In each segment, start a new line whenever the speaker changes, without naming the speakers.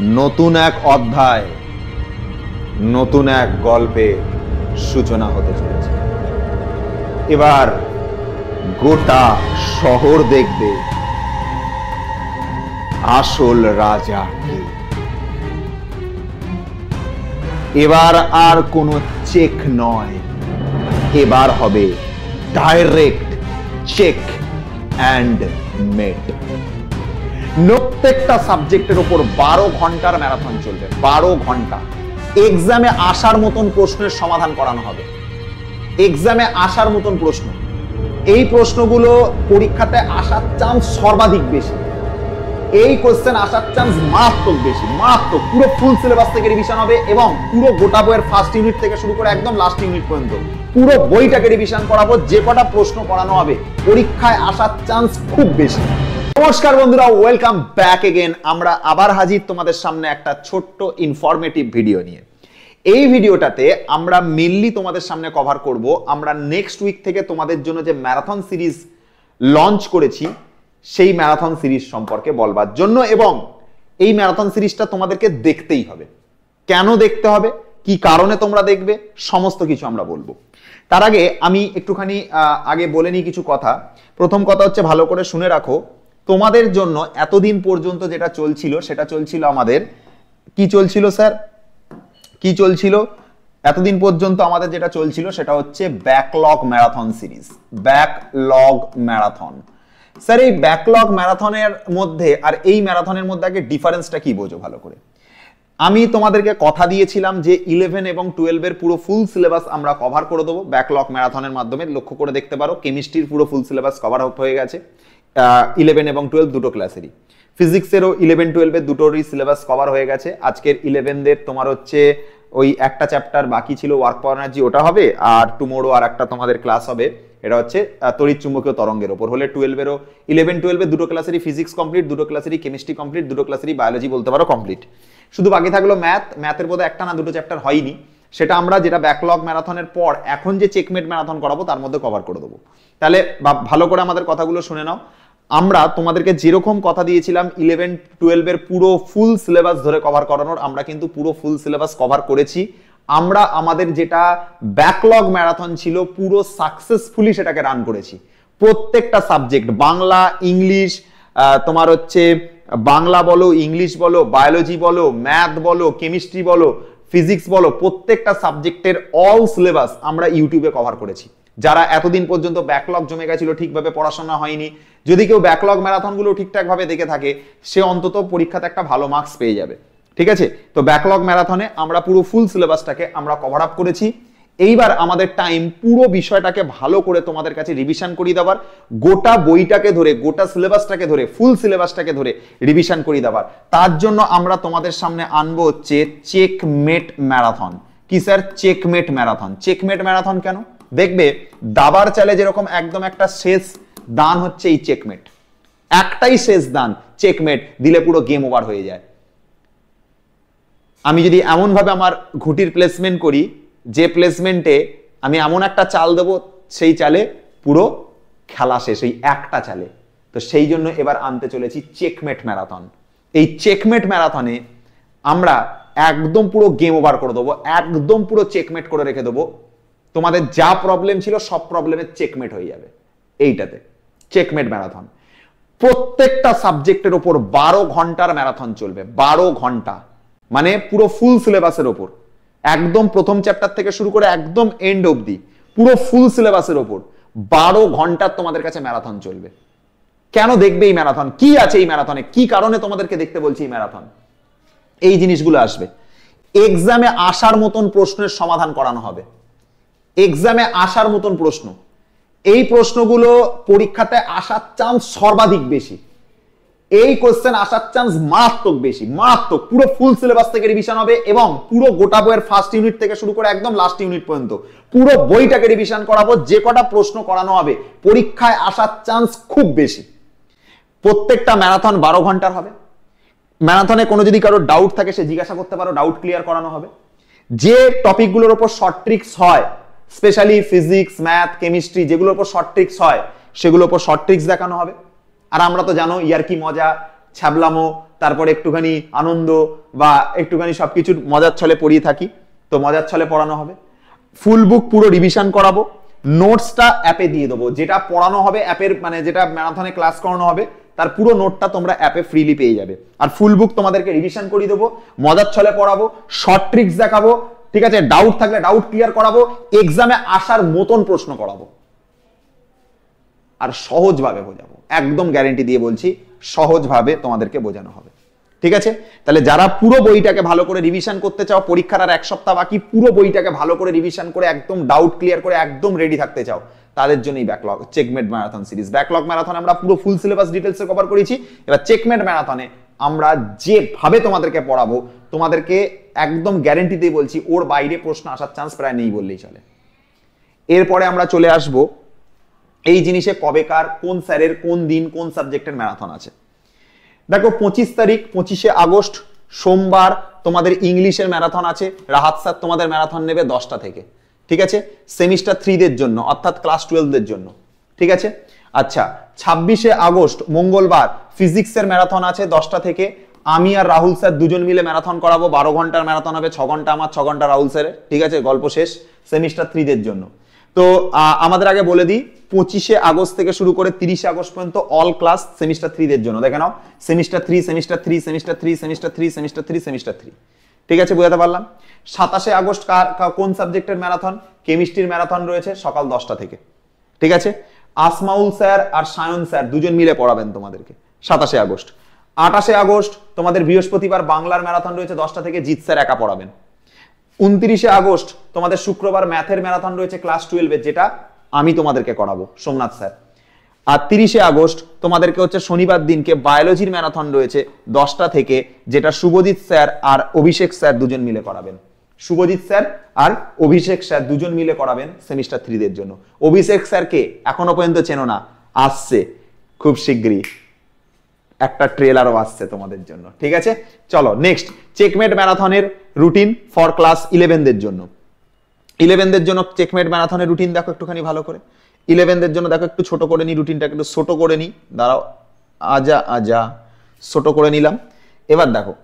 নতুন এক অধ্যায়, নতুন এক গল্পের সূচনা হতে চলেছে। এবার গোটা শহর দেখবে আসল রাজা কে। এবার আর কোনো চেক নয়, এবার হবে ডাইরেক্ট চেক অ্যান্ড মেট। প্রত্যেকটা সাবজেক্টের উপর 12 ঘন্টার ম্যারাথন চলবে। 12 ঘন্টা এক্সামে আসার মতন প্রশ্নের সমাধান করানো হবে। এক্সামে আসার মতন প্রশ্ন, এই প্রশ্নগুলো পরীক্ষাতে আসার চান্স সর্বাধিক বেশি। এই কোশ্চেন আসার চান্স মারাত্মক বেশি, মারাত্মক। পুরো ফুল সিলেবাস থেকে রিভিশন হবে এবং পুরো গোটা বইয়ের ফার্স্ট ইউনিট থেকে শুরু করে একদম লাস্ট ইউনিট পর্যন্ত পুরো বইটাকে রিভিশন করাবো। যে কটা প্রশ্ন করানো হবে পরীক্ষায় আসার চান্স খুব বেশি। নমস্কার বন্ধুরা, ওয়েলকাম ব্যাক এগেন। আমরা আবার হাজির তোমাদের সামনে একটা ছোট্ট ইনফরমেটিভ ভিডিও নিয়ে। এই ভিডিওটাতে আমরা মেইনলি তোমাদের সামনে কভার করব আমরা নেক্সট উইক থেকে তোমাদের জন্য যে ম্যারাথন সিরিজ লঞ্চ করেছি সেই ম্যারাথন সিরিজ সম্পর্কে বলবার জন্য, এবং এই ম্যারাথন সিরিজটা তোমাদেরকে দেখতেই হবে। কেন দেখতে হবে, কি কারণে তোমরা দেখবে, সমস্ত কিছু আমরা বলবো। তার আগে আমি একটুখানি আগে বলে নিই কিছু কথা। প্রথম কথা হচ্ছে, ভালো করে শুনে রাখো, তোমাদের জন্য এতদিন পর্যন্ত যেটা চলছিল সেটা চলছিল আমাদের কি চলছিল স্যার, কি চলছিল এতদিন পর্যন্ত আমাদের যেটা চলছিল সেটা হচ্ছে backlog marathon series. Backlog marathon sir, এই ব্যাকলগ ম্যারাথনের মধ্যে আর এই ম্যারাথনের মধ্যে আগে ডিফারেন্সটা কি বোঝো ভালো করে। আমি তোমাদেরকে কথা দিয়েছিলাম যে 11 এবং 12 এর পুরো ফুল সিলেবাস আমরা কভার করে দেবো ব্যাকলগ ম্যারাথনের মাধ্যমে। লক্ষ্য করে দেখতে পারো, কেমিস্ট্রির পুরো ফুল সিলেবাস কভার আউট হয়ে গেছে 11 এবং 12 দুটো ক্লাসেরই। ফিজিক্সেরও 11-12 এর দুটোরই সিলেবাস কভার হয়ে গেছে। আজকের 11দের তোমার হচ্ছে ওই একটা চ্যাপ্টার বাকি ছিল, ওয়ার্ক পাওয়ার এনার্জি, ওটা হবে। আর টুমোরো আর একটা তোমাদের ক্লাস হবে, এটা হচ্ছে তড়িৎ চুম্বকীয় তরঙ্গের উপর। হলে 12-এরও 11-12 দুটো ক্লাসেরই ফিজিক্স কমপ্লিট, দুটো ক্লাসেরই কেমিস্ট্রি কমপ্লিট, দুটো ক্লাসেরই বায়োলজি বলতে পারো কমপ্লিট। শুধু বাকি থাকলো ম্যাথ। ম্যাথের বোধহয় একটা না দুটো চ্যাপ্টার হয়নি, সেটা আমরা যেটা ব্যাকলগ ম্যারাথনের পর এখন যে চেকমেট ম্যারাথন করাবো তার মধ্যে কভার করে দেবো। তাহলে ভালো করে আমাদের কথাগুলো শুনে নাও। আমরা তোমাদেরকে যেরকম কথা দিয়েছিলাম 11-12 এর পুরো ফুল সিলেবাস ধরে কভার করানোর, আমরা কিন্তু পুরো ফুল সিলেবাস কভার করেছি। আমরা আমাদের যেটা ব্যাকলগ ম্যারাথন ছিল পুরো সাকসেসফুলি সেটাকে রান করেছি। প্রত্যেকটা সাবজেক্ট, বাংলা, ইংলিশ, তোমার হচ্ছে বাংলা বলো, ইংলিশ বলো, বায়োলজি বলো, ম্যাথ বলো, কেমিস্ট্রি বলো, ফিজিক্স বলো, প্রত্যেকটা সাবজেক্টের অল সিলেবাস আমরা ইউটিউবে কভার করেছি। যারা এতদিন পর্যন্ত ব্যাকলগ জমে গেছিল, ঠিকভাবে পড়াশোনা হয়নি, যদি কেউ ব্যাকলগ ম্যারাথনগুলো ঠিকঠাক ভাবে দেখে থাকে, সে অন্তত পরীক্ষাতে একটা ভালো মার্কস পেয়ে যাবে। ঠিক আছে, তো ব্যাকলগ ম্যারাথনে আমরা পুরো ফুল সিলেবাসটাকে আমরা কভার আপ করেছি। এইবার আমাদের টাইম পুরো বিষয়টাকে ভালো করে তোমাদের কাছে রিভিশন করিয়ে দেওয়ার, গোটা বইটাকে ধরে, গোটা সিলেবাসটাকে ধরে, ফুল সিলেবাসটাকে ধরে রিভিশন করিয়ে দেওয়ার। তার জন্য আমরা তোমাদের সামনে আনবো হচ্ছে চেকমেট ম্যারাথন। কি sir? Checkmate marathon. Checkmate marathon কেন? দেখবে দাবার চালে যেরকম একদম একটা শেষ দান হচ্ছে এই চেকমেট, একটাই শেষ দান, চেকমেট দিলে পুরো গেম ওভার হয়ে যায়। আমি যদি এমন ভাবে আমার ঘুটির প্লেসমেন্ট করি, যে প্লেসমেন্টে আমি এমন একটা চাল দেবো, সেই চালে পুরো খেলা শেষ, এই একটা চালে। তো সেই জন্য এবার আনতে চলেছি চেকমেট ম্যারাথন। এই চেকমেট ম্যারাথনে আমরা একদম পুরো গেম ওভার করে দেবো, একদম পুরো চেকমেট করে রেখে দেবো। তোমাদের যা প্রবলেম ছিল সব প্রবলেমের চেকমেট হয়ে যাবে এইটাতে। চেকমেট ম্যারাথন প্রত্যেকটা সাবজেক্টের উপর 12 ঘন্টার ম্যারাথন চলবে। 12 ঘন্টা মানে পুরো ফুল সিলেবাসের উপর, একদম প্রথম চ্যাপ্টার থেকে শুরু করে একদম এন্ড অবধি পুরো ফুল সিলেবাসের উপর 12 ঘন্টার তোমাদের কাছে ম্যারাথন চলবে। কেন দেখবে এই ম্যারাথন? কি আছে এই ম্যারাথনে? কি কারণে তোমাদেরকে দেখতে বলছি এই ম্যারাথন? এই জিনিসগুলো আসবে। এক্সামে আসার মতন প্রশ্নের সমাধান করানো হবে। এক্সামে আসার মতন প্রশ্ন, এই প্রশ্নগুলো পরীক্ষাতে আসার চান্স সর্বাধিক বেশি। এই কোশ্চেন আসার চান্স মারাত্মক বেশি, মারাত্মক। পুরো ফুল সিলেবাস থেকে রিভিশন হবে এবং পুরো গোটা বইয়ের ফার্স্ট ইউনিট থেকে শুরু করে একদম লাস্ট ইউনিট পর্যন্ত পুরো বইটাকে রিভিশন করাবো। যে কটা প্রশ্ন করানো হবে পরীক্ষায় আসার চান্স খুব বেশি। প্রত্যেকটা ম্যারাথন 12 ঘন্টার হবে। ম্যারাথনে কোনো যদি কারো ডাউট থাকে সে জিজ্ঞাসা করতে পারো, ডাউট ক্লিয়ার করানো হবে। যে টপিকগুলোর উপর শর্ট ট্রিক্স হয়, স্পেশালি ফিজিক্স, ম্যাথ, কেমিস্ট্রি, যেগুলোর উপর শর্ট ট্রিক্স হয় সেগুলোর উপর শর্ট ট্রিক্স দেখানো হবে। আর আমরা তো জানো ইয়ার্কি, মজা, ছ্যাবলামো, তারপরে একটুখানি আনন্দ বা একটুখানি সবকিছুর মজার ছলে পড়িয়ে থাকি, তো মজার ছলে পড়ানো হবে। ফুল বুক পুরো রিভিশন করাবো, নোটসটা অ্যাপে দিয়ে দেবো, যেটা পড়ানো হবে অ্যাপের মানে যেটা ম্যারাথনে ক্লাস করানো হবে তার পুরো নোটটা তোমরা অ্যাপে ফ্রিলি পেয়ে যাবে। আর ফুল বুক তোমাদেরকে রিভিশন করিয়ে দেবো, মজার ছলে পড়াবো, শর্ট ট্রিক্স দেখাবো, ঠিক আছে, ডাউট থাকলে ডাউট ক্লিয়ার করাবো, এক্সামে আসার মতন প্রশ্ন করাবো আর সহজভাবে বোঝাবো, একদম গ্যারেন্টি দিয়ে বলছি সহজভাবে তোমাদেরকে বোঝানো হবে। ঠিক আছে, তাহলে যারা পুরো বইটাকে ভালো করে রিভিশন করতে চাও, পরীক্ষার আর এক সপ্তাহ বাকি, পুরো বইটাকে ভালো করে রিভিশন করে একদম ডাউট ক্লিয়ার করে একদম রেডি থাকতে চাও, তাদের জন্যই backlog checkmate marathon series. Backlog marathon আমরা পুরো ফুল সিলেবাস ডিটেলসে কভার করেছি, এবার চেকমেট ম্যারাথনে আমরা যেভাবে তোমাদেরকে পড়াবো, তোমাদেরকে একদম গ্যারেন্টি দিয়ে বলছি ওর বাইরে প্রশ্ন আসার চান্স প্রায় নেই বললেই চলে। এরপরে আমরা চলে আসব এই জিনিসে কবেকার কোন স্যারের কোন দিন কোন সাবজেক্টের ম্যারাথন আছে। দেখো 25 তারিখ 25শে আগস্ট সোমবার তোমাদের ইংলিশের ম্যারাথন আছে, রাহাত স্যার তোমাদের ম্যারাথন নেবে 10টা থেকে, ঠিক আছে, সেমিস্টার 3দের জন্য অর্থাৎ ক্লাস 12দের জন্য, ঠিক আছে। আচ্ছা 26শে আগস্ট মঙ্গলবার ফিজিক্সের ম্যারাথন আছে 10টা থেকে, আমি আর রাহুল স্যার দুজন মিলে ম্যারাথন করাবো, 12 ঘন্টার ম্যারাথন হবে, 6 ঘন্টা আমার 6 ঘন্টা রাহুল স্যারের, ঠিক আছে, গল্প শেষ, সেমিস্টার 3দের জন্য। তো আমাদের আগে বলে দিই 25শে আগস্ট থেকে শুরু করে 30শে আগস্ট পর্যন্ত অল ক্লাস সেমিস্টার 3দের জন্য, দেখে নাও semester 3 semester 3 semester 3 semester 3 semester 3 semester 3, ঠিক আছে, বোঝাতে পারলাম। 27শে আগস্ট কোন সাবজেক্টের ম্যারাথন? কেমিস্ট্রির ম্যারাথন রয়েছে সকাল 10টা থেকে, ঠিক আছে, আসমাউল স্যার আর সায়ন স্যার দুজন মিলে পড়াবেন তোমাদেরকে 27শে আগস্ট। 28শে আগস্ট তোমাদের বৃহস্পতিবার বাংলার ম্যারাথন রয়েছে 10টা থেকে, জিৎ স্যার একা পড়াবেন। 29শে আগস্ট তোমাদের শুক্রবার ম্যাথের ম্যারাথন রয়েছে ক্লাস 12 যেটা আমি তোমাদেরকে করাবো, সোমনাথ স্যার। আর 30শে আগস্ট তোমাদেরকে হচ্ছে শনিবার দিনকে বায়োলজির ম্যারাথন রয়েছে 10টা থেকে, যেটা শুভজিৎ স্যার আর অভিষেক স্যার দুজন মিলে করাবেন। শুভজিৎ স্যার আর অভিষেক স্যার দুজন মিলে করাবেন সেমিস্টার 3দের জন্য। অভিষেক স্যারকে এখনো পর্যন্ত চেনো না, আসছে খুব শীঘ্রই একটা ট্রেলারও আসছে তোমাদের জন্য, ঠিক আছে। চলো নেক্সট, চেকমেট ম্যারাথনের রুটিন ফর ক্লাস 11দের জন্য। 11দের জন্য চেকমেট ম্যারাথনের রুটিন দেখো একটুখানি ভালো করে। 11দের জন্য দেখো একটু ছোট করে নি, রুটিনটাকে একটু ছোট করে নি, দাঁড়াও, আজা ছোট করে নিলাম। এবার দেখো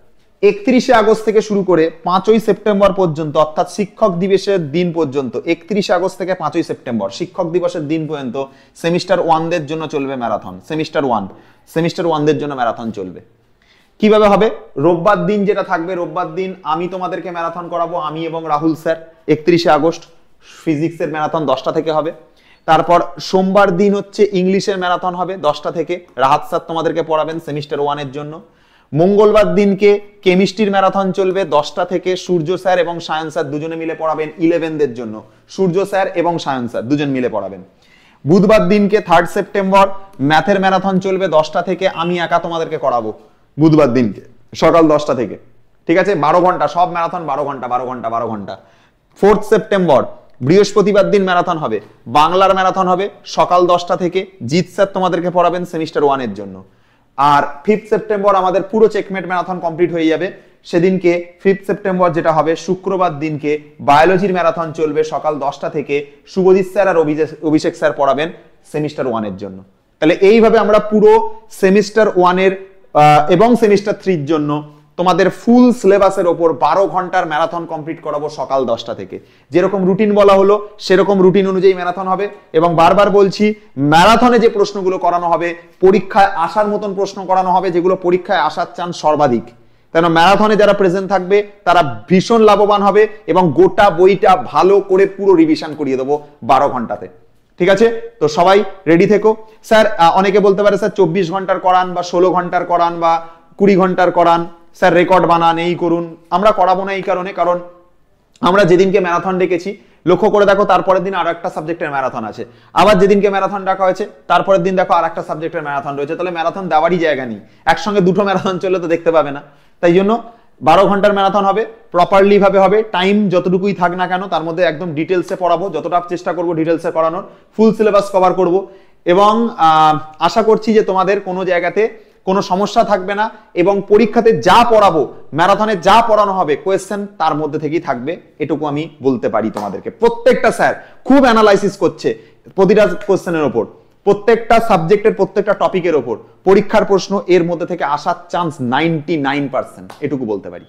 31শে আগস্ট থেকে শুরু করে 5ই সেপ্টেম্বর পর্যন্ত, অর্থাৎ শিক্ষক দিবসের দিন পর্যন্ত, 31শে আগস্ট থেকে 5ই সেপ্টেম্বর শিক্ষক দিবসের দিন পর্যন্ত সেমিস্টার 1দের জন্য চলবে ম্যারাথন। সেমিস্টার 1দের জন্য ম্যারাথন চলবে। কিভাবে হবে? রোববার দিন যেটা থাকবে, রোববার দিন আমি তোমাদেরকে ম্যারাথন করাবো, আমি এবং রাহুল স্যার। 31শে আগস্ট ফিজিক্সের ম্যারাথন 10টা থেকে হবে। তারপর সোমবার দিন হচ্ছে ইংলিশের ম্যারাথন হবে 10টা থেকে, রাহাত স্যার তোমাদেরকে পড়াবেন সেমিস্টার 1-এর জন্য। মঙ্গলবার দিনকে কেমিস্ট্রির ম্যারাথন চলবে 10টা থেকে, সূর্য স্যার এবং সায়ন স্যার দুজনে মিলে পড়াবেন 11দের জন্য, সূর্য স্যার এবং সায়ন স্যার দুজন মিলে পড়াবেন। বুধবার দিনকে 3 সেপ্টেম্বর ম্যাথের ম্যারাথন চলবে 10টা থেকে, আমি একা তোমাদেরকে করাবো বুধবার দিনকে সকাল 10টা থেকে, ঠিক আছে, 12 ঘন্টা সব ম্যারাথন, 12 ঘন্টা 12 ঘন্টা 12 ঘন্টা। 4 সেপ্টেম্বর বৃহস্পতিবার দিন ম্যারাথন হবে, বাংলার ম্যারাথন হবে সকাল 10টা থেকে, জিৎ স্যার তোমাদেরকে পড়াবেন সেমিস্টার 1-এর জন্য। আর 5 সেপ্টেম্বর আমাদের পুরো চেকমেট ম্যারাথন কমপ্লিট হয়ে যাবে। সেদিনকে 5 সেপ্টেম্বর যেটা হবে শুক্রবার দিনকে বায়োলজির ম্যারাথন চলবে সকাল 10টা থেকে, শুভজিৎ স্যার আর অভিষেক স্যার পড়াবেন সেমিস্টার 1-এর জন্য। তাহলে এইভাবে আমরা পুরো সেমিস্টার 1-এর এবং সেমিস্টার 3-র জন্য তোমাদের ফুল সিলেবাসের ওপর 12 ঘন্টার ম্যারাথন কমপ্লিট করাবো সকাল 10টা থেকে। যেরকম রুটিন বলা হলো সেরকম রুটিন অনুযায়ী ম্যারাথন হবে। এবং বারবার বলছি, ম্যারাথনে যে প্রশ্নগুলো করানো হবে পরীক্ষায় আসার মতন প্রশ্ন করানো হবে, যেগুলো পরীক্ষায় আসার চান্স সর্বাধিক। কেন ম্যারাথনে যারা প্রেজেন্ট থাকবে তারা ভীষণ লাভবান হবে, এবং গোটা বইটা ভালো করে পুরো রিভিশন করিয়ে দেবো 12 ঘন্টাতে, ঠিক আছে। তো সবাই রেডি থেকো। স্যার অনেকে বলতে পারে স্যার 24 ঘন্টার করান বা 16 ঘন্টার করান বা 20 ঘন্টার করান, স্যার রেকর্ড বানান, এই করুন। আমরা করাবো না এই কারণে, কারণ আমরা যেদিনকে ম্যারাথন ডেকেছি লক্ষ্য করে দেখো তারপরের দিন আরো একটা সাবজেক্টের ম্যারাথন আছে, আবার যেদিনকে ম্যারাথন ডাকা হয়েছে তারপরের দিন দেখো আর একটা সাবজেক্টের ম্যারাথন রয়েছে, তাহলে ম্যারাথন দেওয়ারই জায়গা নেই। একসঙ্গে দুটো ম্যারাথন চললে তো দেখতে পাবে না। তাই জন্য 12 ঘন্টার ম্যারাথন হবে, প্রপারলি ভাবে হবে। টাইম যতটুকুই থাক না কেন তার মধ্যে একদম ডিটেলসে পড়াবো, যতটা চেষ্টা করবো ডিটেলসে করানোর, ফুল সিলেবাস কভার করব। এবং আশা করছি যে তোমাদের কোনো জায়গাতে কোনো সমস্যা থাকবে না, এবং পরীক্ষাতে যা পড়াবো, ম্যারাথনে যা পড়ানো হবে কোয়েশ্চেন তার মধ্যে থেকেই থাকবে, এটুকু আমি বলতে পারি তোমাদেরকে। প্রত্যেকটা স্যার খুব অ্যানালাইসিস করছে প্রতিটা কোয়েশ্চেনের ওপর, প্রত্যেকটা সাবজেক্টের প্রত্যেকটা টপিকের ওপর পরীক্ষার প্রশ্ন এর মধ্যে থেকে আসার চান্স 99%, এটুকু বলতে পারি।